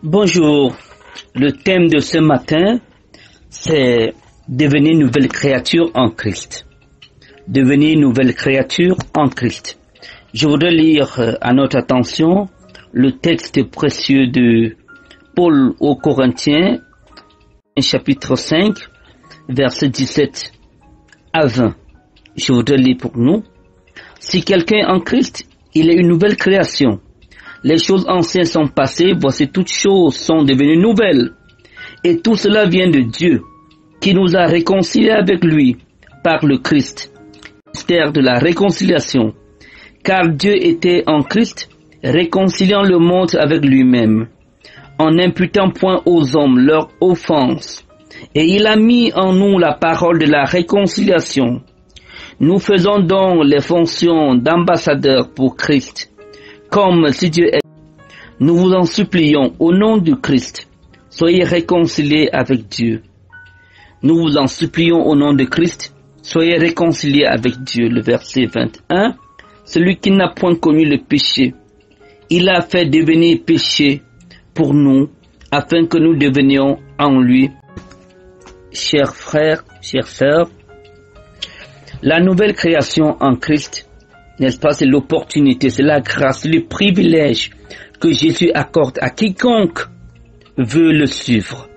Bonjour, le thème de ce matin, c'est devenir nouvelle créature en Christ. Devenir nouvelle créature en Christ. Je voudrais lire à notre attention le texte précieux de Paul aux Corinthiens, chapitre 5, versets 17 à 20. Je voudrais lire pour nous. Si quelqu'un est en Christ, il est une nouvelle création. Les choses anciennes sont passées, voici toutes choses sont devenues nouvelles. Et tout cela vient de Dieu, qui nous a réconciliés avec lui par le Christ. Mystère de la réconciliation. Car Dieu était en Christ, réconciliant le monde avec lui-même, en n'imputant point aux hommes leur offense. Et il a mis en nous la parole de la réconciliation. Nous faisons donc les fonctions d'ambassadeurs pour Christ. Comme si Dieu est, nous vous en supplions au nom du Christ, soyez réconciliés avec Dieu. Nous vous en supplions au nom de Christ, soyez réconciliés avec Dieu. Le verset 21, celui qui n'a point connu le péché, il a fait devenir péché pour nous, afin que nous devenions en lui. Chers frères, chères sœurs, la nouvelle création en Christ, n'est-ce pas, c'est l'opportunité, c'est la grâce, c'est le privilège que Jésus accorde à quiconque veut le suivre.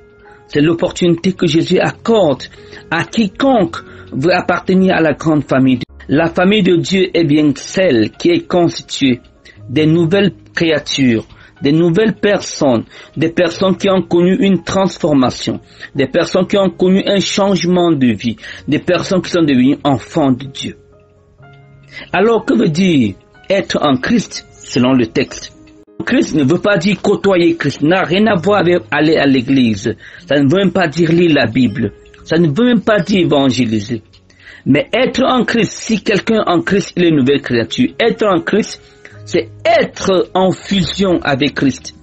C'est l'opportunité que Jésus accorde à quiconque veut appartenir à la grande famille. La famille de Dieu est bien celle qui est constituée des nouvelles créatures, des nouvelles personnes, des personnes qui ont connu une transformation, des personnes qui ont connu un changement de vie, des personnes qui sont devenues enfants de Dieu. Alors, que veut dire être en Christ selon le texte? Christ ne veut pas dire côtoyer Christ, n'a rien à voir avec aller à l'église. Ça ne veut même pas dire lire la Bible. Ça ne veut même pas dire évangéliser. Mais être en Christ, si quelqu'un en Christ, il est une nouvelle créature. Être en Christ, c'est être en fusion avec Christ.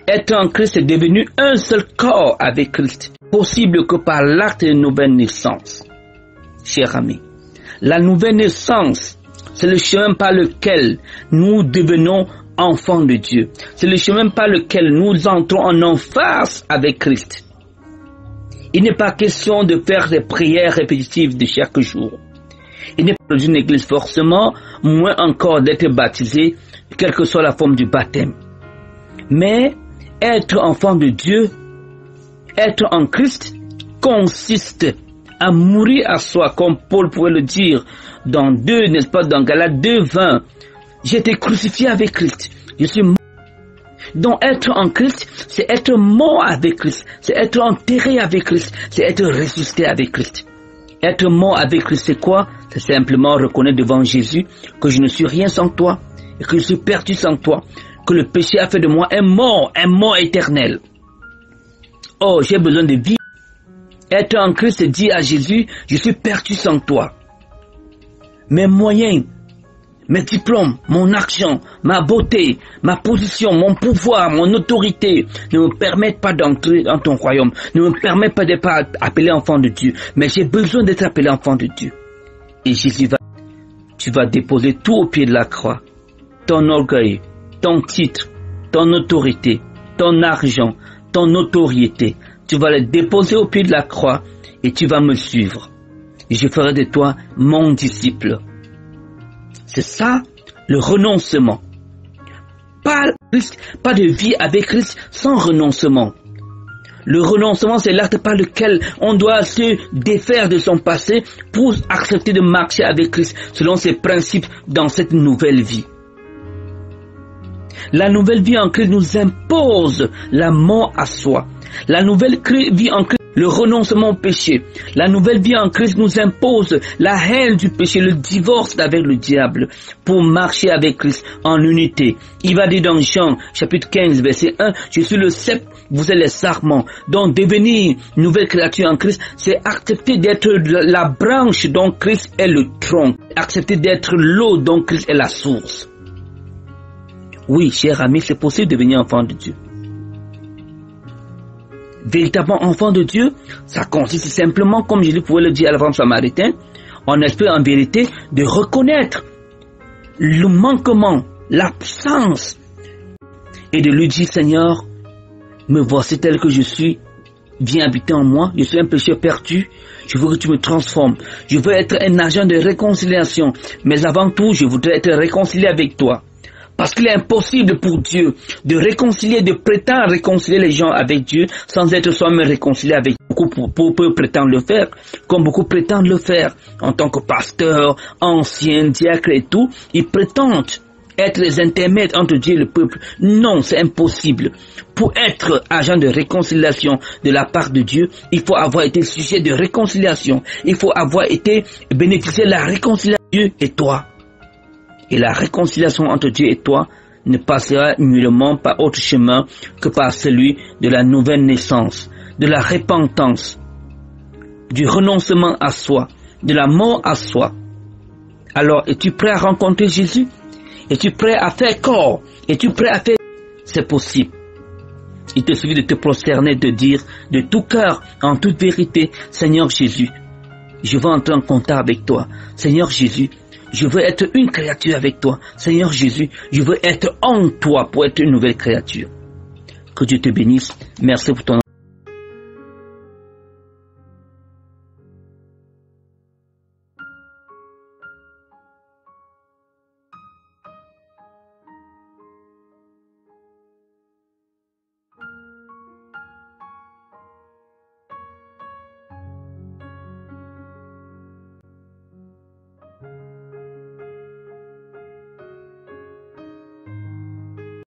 Être en Christ, c'est devenu un seul corps avec Christ. Possible que par l'acte de nouvelle naissance. Chers amis, la nouvelle naissance, c'est le chemin par lequel nous devenons enfants de Dieu. C'est le chemin par lequel nous entrons en emphase avec Christ. Il n'est pas question de faire des prières répétitives de chaque jour. Il n'est pas d'une église forcément, moins encore d'être baptisé, quelle que soit la forme du baptême. Mais être enfant de Dieu, être en Christ, consiste à mourir à soi, comme Paul pourrait le dire dans dans Galates 2:20. J'ai été crucifié avec Christ. Je suis mort. Donc être en Christ, c'est être mort avec Christ. C'est être enterré avec Christ. C'est être ressuscité avec Christ. Être mort avec Christ, c'est quoi? C'est simplement reconnaître devant Jésus que je ne suis rien sans toi et que je suis perdu sans toi. Que le péché a fait de moi un mort éternel. Oh, j'ai besoin de vie. Être en Christ, c'est dire à Jésus, je suis perdu sans toi. Mes moyens, mes diplômes, mon argent, ma beauté, ma position, mon pouvoir, mon autorité ne me permettent pas d'entrer dans ton royaume, ne me permettent pas d'être appelé enfant de Dieu. Mais j'ai besoin d'être appelé enfant de Dieu. Et Jésus tu vas déposer tout au pied de la croix. Ton orgueil, ton titre, ton autorité, ton argent, ton notoriété. Tu vas les déposer au pied de la croix et tu vas me suivre. Et je ferai de toi mon disciple. C'est ça, le renoncement. Pas de vie avec Christ sans renoncement. Le renoncement, c'est l'acte par lequel on doit se défaire de son passé pour accepter de marcher avec Christ selon ses principes dans cette nouvelle vie. La nouvelle vie en Christ nous impose la mort à soi. La nouvelle vie en Christ, le renoncement au péché. La nouvelle vie en Christ nous impose la haine du péché, le divorce avec le diable pour marcher avec Christ en unité. Il va dire dans Jean chapitre 15 verset 1, je suis le cep, vous êtes les sarments. Donc devenir nouvelle créature en Christ, c'est accepter d'être la branche dont Christ est le tronc. Accepter d'être l'eau dont Christ est la source. Oui, chers amis, c'est possible de devenir enfant de Dieu. Véritablement enfant de Dieu, ça consiste simplement, comme je pouvais le dire à la femme samaritaine, en esprit, en vérité, de reconnaître le manquement, l'absence, et de lui dire, Seigneur, me voici tel que je suis, viens habiter en moi, je suis un pécheur perdu, je veux que tu me transformes, je veux être un agent de réconciliation, mais avant tout, je voudrais être réconcilié avec toi. Parce qu'il est impossible pour Dieu de réconcilier, de prétendre réconcilier les gens avec Dieu sans être soi-même réconcilié avec beaucoup peuvent prétendre le faire, comme beaucoup prétendent le faire en tant que pasteur, ancien, diacre et tout, ils prétendent être les intermèdes entre Dieu et le peuple. Non, c'est impossible. Pour être agent de réconciliation de la part de Dieu, il faut avoir été sujet de réconciliation. Il faut avoir été bénéficié de la réconciliation de Dieu et toi. Et la réconciliation entre Dieu et toi ne passera nullement par autre chemin que par celui de la nouvelle naissance, de la repentance, du renoncement à soi, de la mort à soi. Alors, es-tu prêt à rencontrer Jésus? Es-tu prêt à faire corps? Es-tu prêt à faire? C'est possible. Il te suffit de te prosterner, de dire de tout cœur, en toute vérité, Seigneur Jésus, je veux entrer en contact avec toi. Seigneur Jésus, je veux être une créature avec toi. Seigneur Jésus, je veux être en toi pour être une nouvelle créature. Que Dieu te bénisse. Merci pour ton